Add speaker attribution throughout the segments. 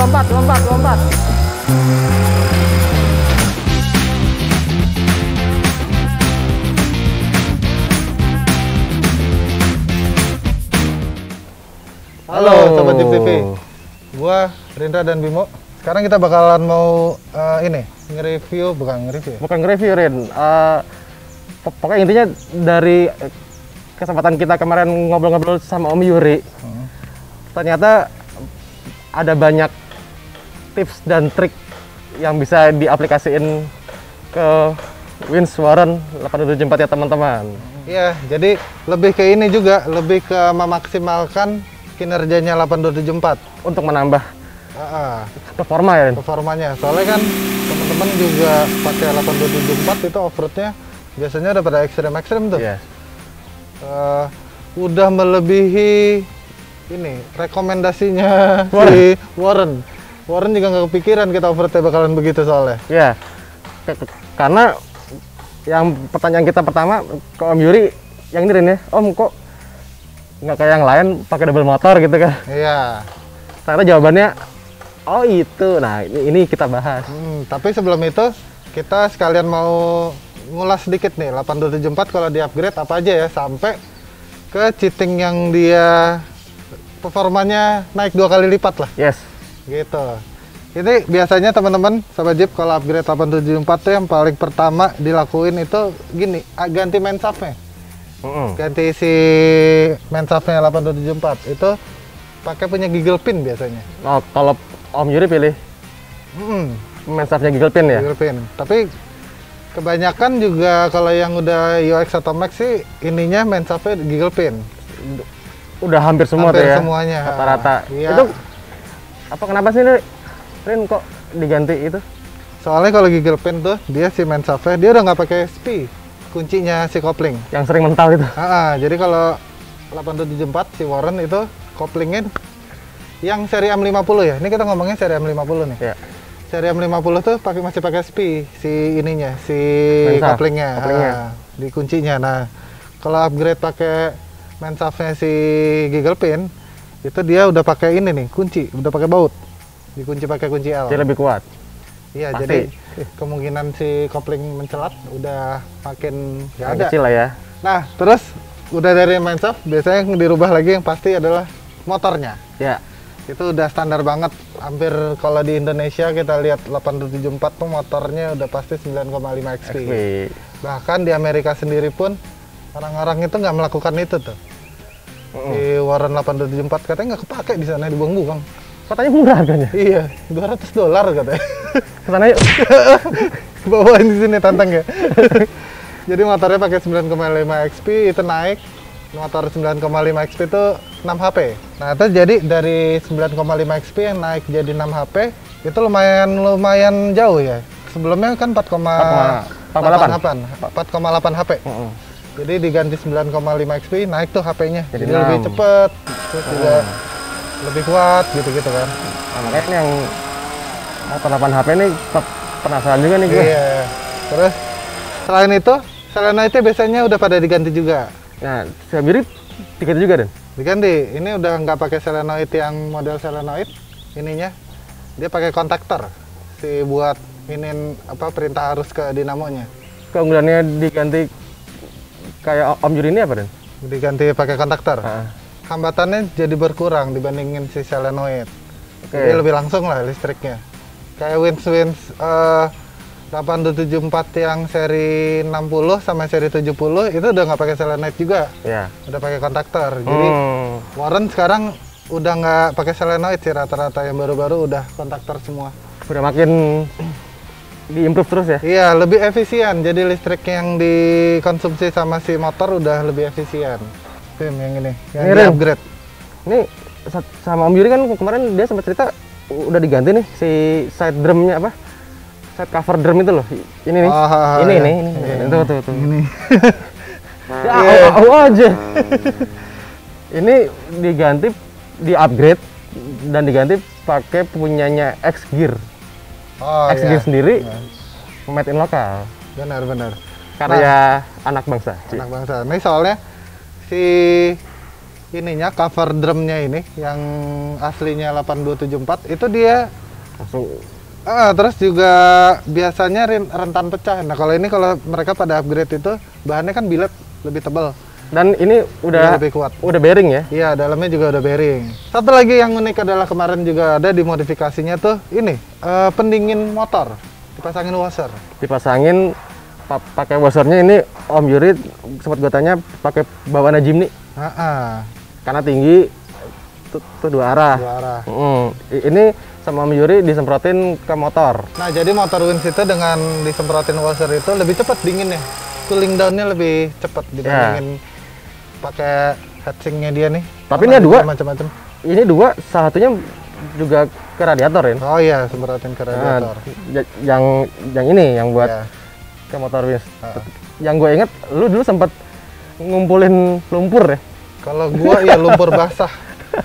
Speaker 1: lompat, lompat, lompat.
Speaker 2: Halo Sobat Jeep TV, gua Rindra dan Bimo. Sekarang kita bakalan mau nge-review, bukan nge-review.
Speaker 1: Bukan nge-review, Rin. Pokoknya intinya dari kesempatan kita kemarin ngobrol-ngobrol sama Om Yuri, ternyata ada banyak tips dan trik yang bisa diaplikasiin ke Wins Warren 874 ya teman-teman.
Speaker 2: Iya, jadi lebih ke ini juga, lebih ke memaksimalkan kinerjanya 8274
Speaker 1: untuk menambah performa ya, Rin?
Speaker 2: performanya. Soalnya kan teman-teman juga pakai 8274 itu off-roadnya biasanya udah pada ekstrem-ekstrem tuh.
Speaker 1: Yes.
Speaker 2: Udah melebihi ini rekomendasinya si Warren. Warren juga nggak kepikiran kita off-roadnya bakalan begitu soalnya.
Speaker 1: Iya, karena yang pertanyaan kita pertama ke Om Yuri yang ini, Rin, ya, Om kok nggak kayak yang lain pakai double motor gitu kan?
Speaker 2: Iya.
Speaker 1: Ternyata jawabannya, oh itu. Nah ini kita bahas.
Speaker 2: Tapi sebelum itu kita sekalian mau ngulas sedikit nih 8274 kalau di upgrade apa aja ya sampai ke cheating yang dia performanya naik 2 kali lipat lah.
Speaker 1: Yes.
Speaker 2: Gitu. Ini biasanya teman-teman Sobat Jeep kalau upgrade 874 tuh yang paling pertama dilakuin itu gini, ganti main shaftnya. Ganti si main shaftnya 8274 itu pakai punya giggle pin biasanya.
Speaker 1: Oh, kalau Om Yuri pilih main shaftnya giggle pin ya?
Speaker 2: Giggle pin. Tapi kebanyakan juga kalau yang udah UX atau Max sih ininya main shaftnya giggle pin.
Speaker 1: Udah hampir semua
Speaker 2: hampir
Speaker 1: tuh ya?
Speaker 2: Semuanya.
Speaker 1: Rata-rata.
Speaker 2: Iya.
Speaker 1: Itu apa kenapa sih Rin kok diganti itu?
Speaker 2: Soalnya kalau giggle pin tuh dia si main shaftnya dia udah nggak pakai SPI. Kuncinya si kopling
Speaker 1: yang sering mental itu.
Speaker 2: Jadi kalau 8274 si Warren itu koplingnya yang seri M50 ya. Ini kita ngomongnya seri M50 nih.
Speaker 1: Ya.
Speaker 2: Seri M50 tuh masih pakai SPI si ininya, si koplingnya, di kuncinya. Nah, kalau upgrade pakai main shaftnya si giggle pin itu dia udah pakai ini nih, kunci, udah pakai baut. Dikunci pakai kunci L.
Speaker 1: Jadi lebih kuat.
Speaker 2: Iya, jadi kemungkinan si kopling mencelat udah makin nggak ada.
Speaker 1: Kecil lah ya.
Speaker 2: Nah, terus udah dari main shaft, biasanya yang dirubah lagi yang pasti adalah motornya.
Speaker 1: Ya.
Speaker 2: Itu udah standar banget. Hampir kalau di Indonesia kita lihat 874 tuh motornya udah pasti 9,5 XP. Bahkan di Amerika sendiri pun orang-orang itu nggak melakukan itu tuh. Si Warren 874 katanya nggak kepake di sana, dibuang-buang.
Speaker 1: Katanya murah harganya.
Speaker 2: Iya, $200 katanya.
Speaker 1: Kesana yuk.
Speaker 2: Bawain di sini tantang ya. Jadi motornya pakai 9,5 XP itu naik. Motor 9,5 XP itu 6 HP. Nah, itu jadi dari 9,5 XP yang naik jadi 6 HP itu lumayan jauh ya. Sebelumnya kan 4,8 HP. Jadi diganti 9,5 XP naik tuh HP-nya. Jadi lebih cepet. Terus juga lebih kuat gitu-gitu kan.
Speaker 1: Nah, makanya yang 8 HP ini penasaran juga nih gue.
Speaker 2: Iya. Terus selain itu, solenoid biasanya udah pada diganti juga.
Speaker 1: Nah, saya mirip diganti juga, Den?
Speaker 2: Diganti. Ini udah nggak pakai solenoid yang model solenoid ininya. Dia pakai kontaktor. Si buat inin perintah arus ke dinamonya.
Speaker 1: Keunggulannya diganti kayak Om Yuri ini apa, Den?
Speaker 2: Diganti pakai kontaktor. Hambatannya jadi berkurang dibandingin si solenoid. Jadi lebih langsung lah listriknya. Kayak Wins 8274 yang seri 60 sama seri 70 itu udah nggak pakai solenoid juga.
Speaker 1: Iya.
Speaker 2: Udah pakai kontaktor. Jadi Warren sekarang udah nggak pakai solenoid sih, rata-rata yang baru-baru udah kontaktor semua.
Speaker 1: Udah makin diimprove terus ya?
Speaker 2: Iya, lebih efisien. Jadi listrik yang dikonsumsi sama si motor udah lebih efisien. Tim yang ini, yang di upgrade.
Speaker 1: Ini sama Om Yuri kan kemarin dia sempat cerita udah diganti nih si side drumnya apa? Side cover drum itu loh. Ini nih. Ini. Tuh.
Speaker 2: Ini.
Speaker 1: Ya, aja. Ini diganti, di upgrade dan diganti pakai punyanya X Gear. X Gear sendiri, made in lokal.
Speaker 2: Benar.
Speaker 1: Karya anak bangsa.
Speaker 2: Anak bangsa. Ini soalnya si ininya cover drumnya ini yang aslinya 8274 itu dia
Speaker 1: Langsung
Speaker 2: terus juga biasanya rentan pecah. Nah kalau ini kalau mereka pada upgrade itu bahannya kan billet lebih tebal.
Speaker 1: dan ini udah
Speaker 2: Lebih kuat.
Speaker 1: udah bearing ya.
Speaker 2: Iya, dalamnya juga udah bearing. Satu lagi yang unik adalah kemarin juga ada di modifikasinya tuh ini pendingin motor, dipasangin washer.
Speaker 1: Dipasangin pakai washernya ini Om Yuri sempat gue tanya pakai bawana Jimny karena tinggi tuh dua arah.
Speaker 2: Dua arah.
Speaker 1: Ini sama Om Yuri disemprotin ke motor.
Speaker 2: Nah, jadi motor Wins itu dengan disemprotin washer itu lebih cepat dinginnya. Cooling down-nya lebih cepat dibandingin pakai heatsinknya dia nih.
Speaker 1: Tapi ini dua
Speaker 2: macam-macam.
Speaker 1: Ini dua, salah satunya juga ke radiator ya.
Speaker 2: Oh iya, semprotin ke radiator.
Speaker 1: Yang ini yang buat
Speaker 2: Iya.
Speaker 1: ke motor Wins. Yang gue inget, lu dulu sempat ngumpulin lumpur ya.
Speaker 2: Kalau gua ya lumpur basah.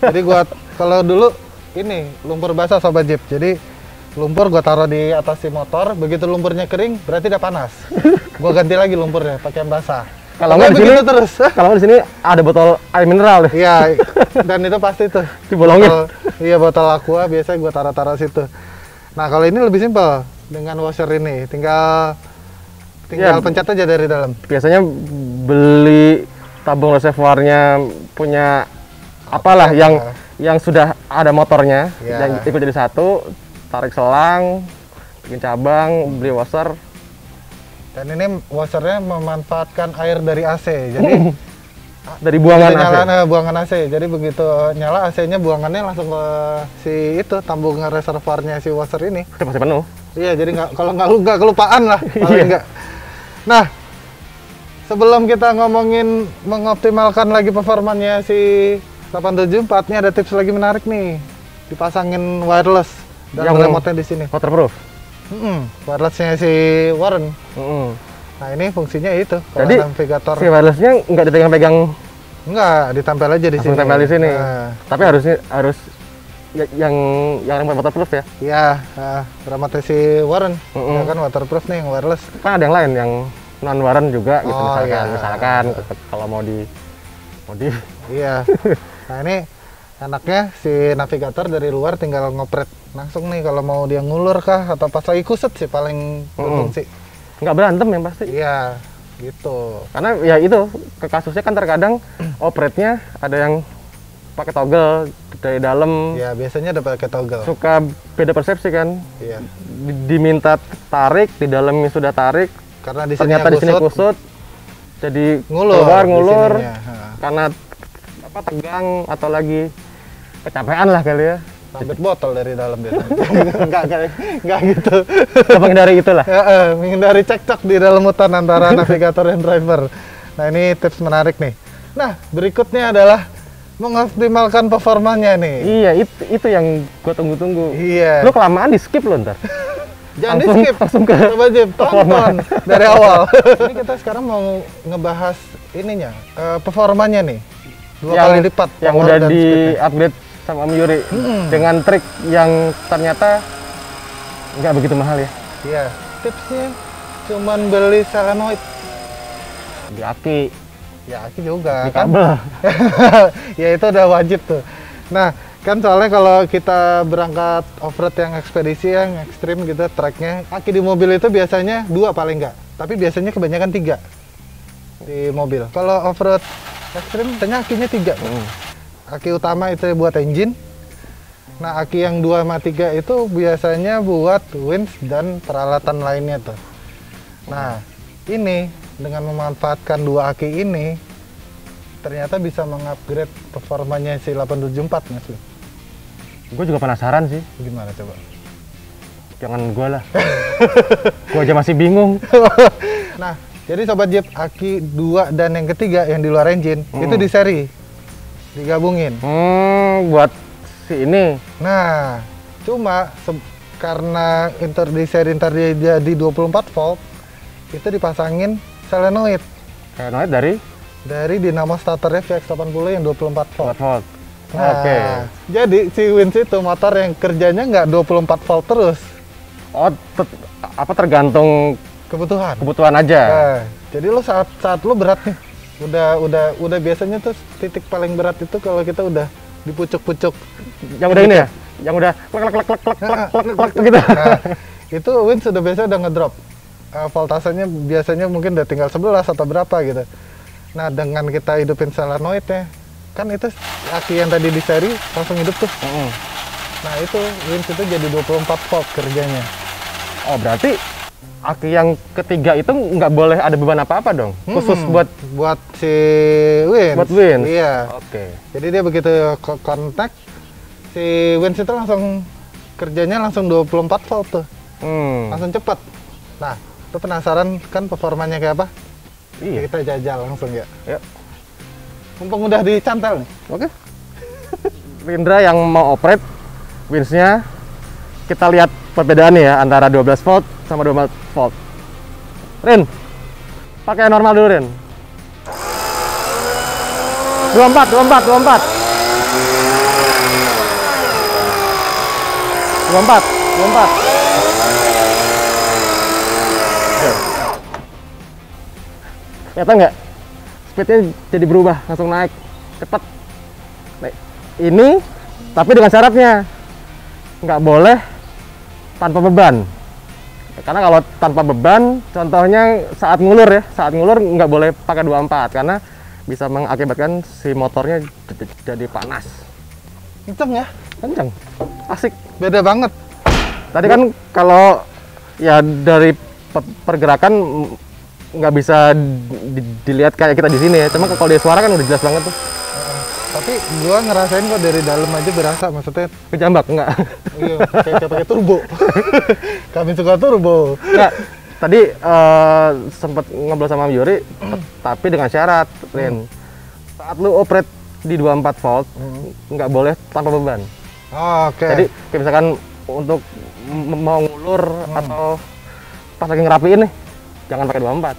Speaker 2: Jadi gua kalau dulu ini lumpur basah sobat Jeep. Jadi lumpur gua taruh di atas si motor, begitu lumpurnya kering berarti udah panas. Gua ganti lagi lumpurnya pakai yang basah.
Speaker 1: Kalau nggak di sini
Speaker 2: begitu terus.
Speaker 1: Kalau nggak di sini ada botol air mineral deh.
Speaker 2: Iya, dan itu pasti tuh
Speaker 1: Dibolongin.
Speaker 2: Iya, botol aqua biasanya gua taruh-taruh situ. Nah, kalau ini lebih simpel dengan washer ini, tinggal pencet aja dari dalam.
Speaker 1: Biasanya beli tabung reservoirnya punya apalah yang sudah ada motornya, yang ikut jadi satu, tarik selang, bikin cabang, beli washer.
Speaker 2: Dan ini washernya memanfaatkan air dari AC, jadi
Speaker 1: dari buangan AC.
Speaker 2: Nyala buangan AC. Jadi begitu nyala AC-nya buangannya langsung ke si itu tambung reservoirnya si washer ini.
Speaker 1: Itu pasti penuh.
Speaker 2: Iya, jadi kalau nggak kelupaan lah paling nggak. Nah, sebelum kita ngomongin mengoptimalkan lagi performanya si 874, ini ada tips lagi menarik nih. Dipasangin wireless dan remote-nya di sini.
Speaker 1: Waterproof.
Speaker 2: Wireless-nya si Warren. Nah, ini fungsinya itu.
Speaker 1: Jadi
Speaker 2: navigator.
Speaker 1: Si wireless-nya nggak dipegang-pegang.
Speaker 2: Nggak, ditempel aja di sini.
Speaker 1: Tempel di sini. Tapi harus yang remote waterproof ya.
Speaker 2: Iya, remote si Warren. Ya kan waterproof nih yang wireless.
Speaker 1: Kan ada yang lain yang non Warren juga gitu
Speaker 2: iya.
Speaker 1: misalkan kalau mau di
Speaker 2: Iya. Nah, ini enaknya si navigator dari luar tinggal ngopret langsung nih kalau mau dia ngulur kah atau pas lagi kuset sih paling berfungsi.
Speaker 1: Nggak berantem yang pasti.
Speaker 2: Iya, gitu.
Speaker 1: Karena ya itu kasusnya kan terkadang opretnya ada yang pakai toggle dari dalam.
Speaker 2: Ya, biasanya ada pakai toggle.
Speaker 1: Suka beda persepsi kan.
Speaker 2: Iya.
Speaker 1: Diminta tarik, di dalamnya sudah tarik.
Speaker 2: Karena di
Speaker 1: Ternyata di sini kusut. Jadi
Speaker 2: ngulur
Speaker 1: karena apa tegang atau lagi kecapean lah kali ya.
Speaker 2: Sampai botol dari dalam biasanya. Enggak gitu.
Speaker 1: Menghindari itulah.
Speaker 2: Menghindari cekcok di dalam hutan antara navigator dan driver. Nah, ini tips menarik nih. Nah, berikutnya adalah mengoptimalkan performanya nih.
Speaker 1: Iya, itu yang gue tunggu-tunggu.
Speaker 2: Iya.
Speaker 1: Lo kelamaan di skip lo ntar.
Speaker 2: Jangan di skip.
Speaker 1: Langsung ke
Speaker 2: coba Jeep, tonton dari awal. Ini kita sekarang mau ngebahas ininya, performanya nih. Dua kali lipat.
Speaker 1: Yang udah di-upgrade sama Om Yuri. Dengan trik yang ternyata nggak begitu mahal ya.
Speaker 2: Iya. Tipsnya cuman beli solenoid.
Speaker 1: Di aki.
Speaker 2: Ya, aki juga
Speaker 1: Di
Speaker 2: kan.
Speaker 1: kabel.
Speaker 2: Ya, itu udah wajib tuh. Nah, kan soalnya kalau kita berangkat off-road yang ekspedisi yang ekstrim gitu treknya, aki di mobil itu biasanya 2 paling nggak, tapi biasanya kebanyakan 3 di mobil. Kalau off-road ekstrim biasanya akinya 3. Aki utama itu buat engine. Nah, aki yang 2 sama 3 itu biasanya buat winch dan peralatan lainnya tuh. Nah, ini dengan memanfaatkan 2 aki ini ternyata bisa mengupgrade performanya si 874 Mas.
Speaker 1: Gue juga penasaran sih.
Speaker 2: Gimana coba?
Speaker 1: Jangan gue lah. Gue aja masih bingung.
Speaker 2: Nah, jadi Sobat Jeep, aki 2 dan yang ketiga yang di luar engine, itu di seri. Digabungin.
Speaker 1: Buat si ini.
Speaker 2: Nah, cuma karena di seri ntar dia jadi 24 volt, itu dipasangin solenoid.
Speaker 1: Solenoid dari
Speaker 2: dinamo starternya VX80 yang 24 volt.
Speaker 1: 4 volt.
Speaker 2: Nah, jadi si Wins itu motor yang kerjanya nggak 24 volt terus.
Speaker 1: Oh, tergantung
Speaker 2: Kebutuhan
Speaker 1: aja.
Speaker 2: Jadi lo saat lo berat nih, Udah biasanya tuh titik paling berat itu kalau kita udah di pucuk-pucuk.
Speaker 1: Yang udah ini ya? Yang udah klek klek klek klek klek klek klek gitu.
Speaker 2: Nah, itu winch sudah biasa udah ngedrop. Voltasenya biasanya mungkin udah tinggal 11 atau berapa gitu. Nah, dengan kita hidupin solenoid ya, kan itu aki yang tadi di seri langsung hidup tuh. Nah, itu winch itu jadi 24 volt kerjanya.
Speaker 1: Oh, berarti aki yang ketiga itu nggak boleh ada beban apa-apa dong? Khusus
Speaker 2: buat si winch.
Speaker 1: Buat winch?
Speaker 2: Iya.
Speaker 1: Oke.
Speaker 2: Jadi dia begitu kontak, si winch itu langsung kerjanya langsung 24 volt tuh. Langsung cepat. Nah, itu penasaran kan performanya kayak apa?
Speaker 1: Iya.
Speaker 2: Kita jajal langsung ya.
Speaker 1: Yuk.
Speaker 2: Mumpung udah dicantel nih.
Speaker 1: Oke. Rindra yang mau operate winch-nya, kita lihat perbedaannya ya antara 12 volt sama 24 volt. Rin, pakai normal dulu Rin. 24, 24, 24. 24, 24. Kelihatan nggak? Speednya jadi berubah, langsung naik cepat. Nah, ini tapi dengan syaratnya nggak boleh tanpa beban. Karena kalau tanpa beban, contohnya saat ngulur ya, saat ngulur nggak boleh pakai 24 karena bisa mengakibatkan si motornya jadi panas.
Speaker 2: Kenceng ya?
Speaker 1: Kenceng, asik.
Speaker 2: Beda banget.
Speaker 1: Tadi kan kalau ya dari pergerakan nggak bisa dilihat kayak kita di sini ya. Cuma kalau dia suara kan udah jelas banget tuh.
Speaker 2: Tapi gua ngerasain kok dari dalam aja berasa, maksudnya
Speaker 1: Kejambak enggak?
Speaker 2: iya, kayak pakai turbo. Kami suka turbo.
Speaker 1: Enggak. Tadi sempat ngobrol sama Yuri, tapi dengan syarat, Rin. Saat lu operate di 24 volt, nggak boleh tanpa beban.
Speaker 2: Oke.
Speaker 1: Jadi kayak misalkan untuk mau ngulur atau pas lagi ngerapiin nih, jangan pakai 24.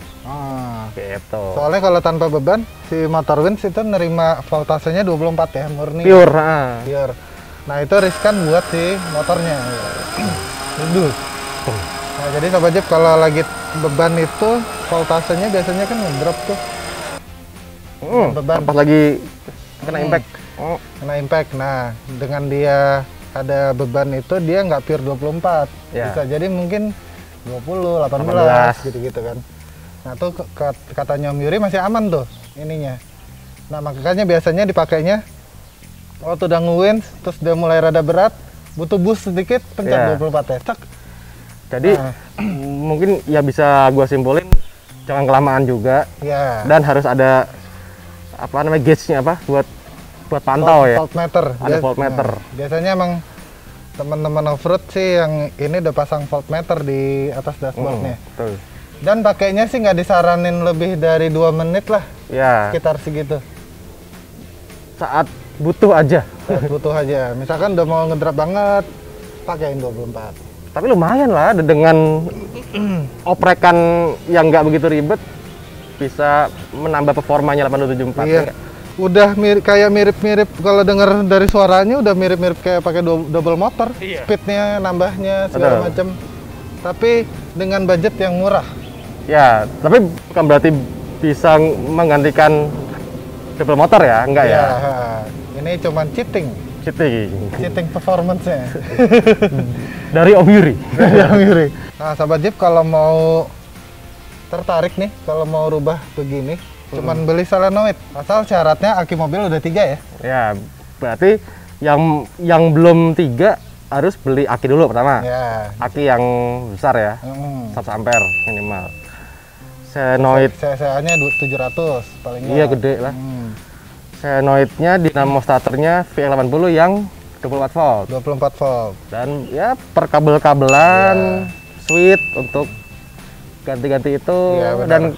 Speaker 1: Gitu.
Speaker 2: Soalnya kalau tanpa beban, si motor winch itu nerima voltasenya 24 ya, murni.
Speaker 1: Pure.
Speaker 2: Pure. Nah, itu riskan buat si motornya. Duduk. Nah, jadi Sobat Jeep kalau lagi beban itu voltasenya biasanya kan ngedrop tuh.
Speaker 1: Beban pas lagi kena impact.
Speaker 2: Kena impact. Nah, dengan dia ada beban itu dia nggak pure 24.
Speaker 1: Ya.
Speaker 2: Bisa jadi mungkin 20, 18 gitu-gitu kan. Nah, tuh katanya Om Yuri masih aman tuh ininya. Nah, makanya biasanya dipakainya waktu udah nge-winch terus udah mulai rada berat, butuh boost sedikit, pencet 24 ya. Cek.
Speaker 1: Jadi mungkin ya bisa gua simpulin jangan kelamaan juga.
Speaker 2: Ya.
Speaker 1: Dan harus ada apa namanya gauge-nya apa buat pantau ya.
Speaker 2: Voltmeter.
Speaker 1: Ada voltmeter.
Speaker 2: Nah, biasanya emang teman-teman off-road sih yang ini udah pasang voltmeter di atas dashboardnya.
Speaker 1: Betul.
Speaker 2: Dan pakainya sih nggak disaranin lebih dari 2 menit lah.
Speaker 1: Ya.
Speaker 2: Sekitar segitu.
Speaker 1: Saat butuh aja.
Speaker 2: Saat butuh aja. Misalkan udah mau ngedrop banget, pakein 24.
Speaker 1: Tapi lumayan lah dengan oprekan yang nggak begitu ribet bisa menambah performanya 8274.
Speaker 2: Iya. Udah kayak mirip-mirip kalau dengar dari suaranya udah mirip-mirip kayak pakai double motor.
Speaker 1: Iya.
Speaker 2: Speednya nambahnya segala macam. Tapi dengan budget yang murah.
Speaker 1: Ya, tapi bukan berarti bisa menggantikan double motor ya, enggak ya?
Speaker 2: Ini cuman cheating performance-nya.
Speaker 1: Dari Om Yuri.
Speaker 2: Nah, Sobat Jeep kalau mau tertarik nih, kalau mau rubah begini, cuman beli solenoid. Asal syaratnya aki mobil udah 3 ya.
Speaker 1: Ya, berarti yang belum 3 harus beli aki dulu pertama.
Speaker 2: Ya.
Speaker 1: Aki yang besar ya, 100 ampere minimal. Solenoid.
Speaker 2: CCA-nya 700 paling nggak.
Speaker 1: Iya, gede lah. Solenoidnya dinamo starternya VL80 yang 24 volt.
Speaker 2: 24 volt.
Speaker 1: Dan ya per kabel-kabelan, switch untuk ganti-ganti itu.
Speaker 2: Ya,
Speaker 1: dan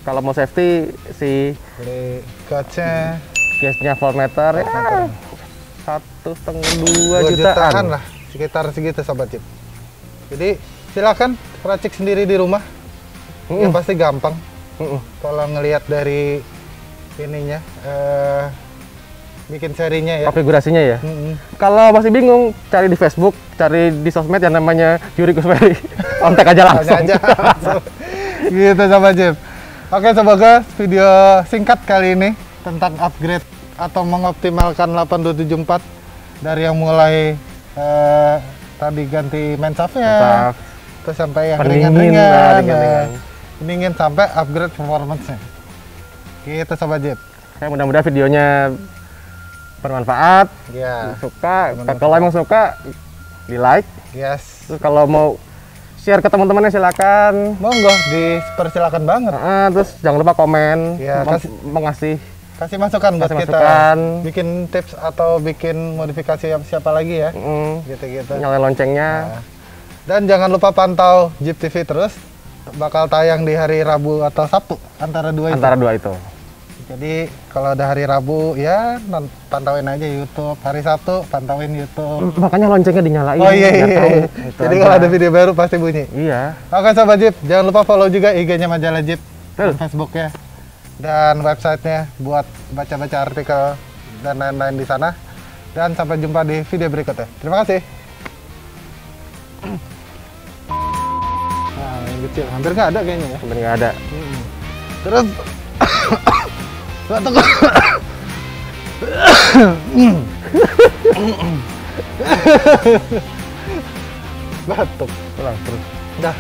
Speaker 1: kalau mau safety si
Speaker 2: beli gauge-nya,
Speaker 1: gauge-nya voltmeter ya 1,5 2 jutaan
Speaker 2: lah, sekitar segitu Sobat Jeep. Jadi silakan racik sendiri di rumah. Ya pasti gampang. Kalau ngelihat dari ininya, bikin serinya ya.
Speaker 1: Konfigurasinya ya. Kalau masih bingung, cari di Facebook, cari di sosmed yang namanya Yuri Kusmeri. Kontak aja langsung.
Speaker 2: Gitu Sobat Jeep. Oke, semoga video singkat kali ini tentang upgrade atau mengoptimalkan 8274 dari yang mulai tadi ganti main shaft-nya, terus sampai yang ringan-ringan, pendingin sampai upgrade performance-nya. Gitu Sobat Jeep.
Speaker 1: Kayak mudah-mudahan videonya bermanfaat.
Speaker 2: Ya.
Speaker 1: Suka, kalau emang suka di like.
Speaker 2: Yes.
Speaker 1: Terus kalau mau share ke teman-temannya silakan.
Speaker 2: Monggo, dipersilakan banget.
Speaker 1: Terus jangan lupa komen,
Speaker 2: ya, kasih masukan buat kita bikin tips atau bikin modifikasi siapa lagi ya. Gitu-gitu.
Speaker 1: Nyalain loncengnya.
Speaker 2: Nah. Dan jangan lupa pantau Jeep TV terus. Bakal tayang di hari Rabu atau Sabtu antara dua itu. Jadi kalau ada hari Rabu ya pantauin aja YouTube, hari Sabtu pantauin YouTube.
Speaker 1: Makanya loncengnya dinyalain.
Speaker 2: Oh iya. Jadi kalau ada video baru pasti bunyi.
Speaker 1: Iya.
Speaker 2: Oke Sobat Jeep, jangan lupa follow juga IG-nya Majalah Jeep, dan Facebook-nya, dan website-nya buat baca-baca artikel dan lain-lain di sana. Dan sampai jumpa di video berikutnya. Terima kasih. Nah, yang kecil hampir nggak ada kayaknya ya.
Speaker 1: Hampir nggak ada.
Speaker 2: Terus batuk. Batuk.
Speaker 1: Pulang terus.
Speaker 2: Dah.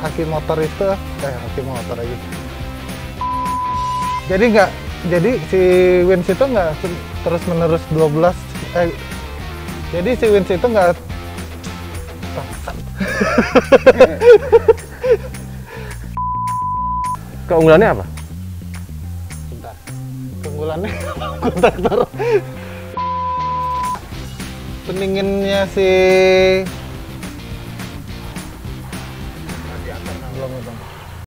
Speaker 2: Aki motor itu, aki motor aja. Jadi si Wins itu nggak terus menerus 12. Jadi si Wins itu nggak.
Speaker 1: Keunggulannya apa?
Speaker 2: Keunggulannya kontaktor. Pendinginnya si radiator belum.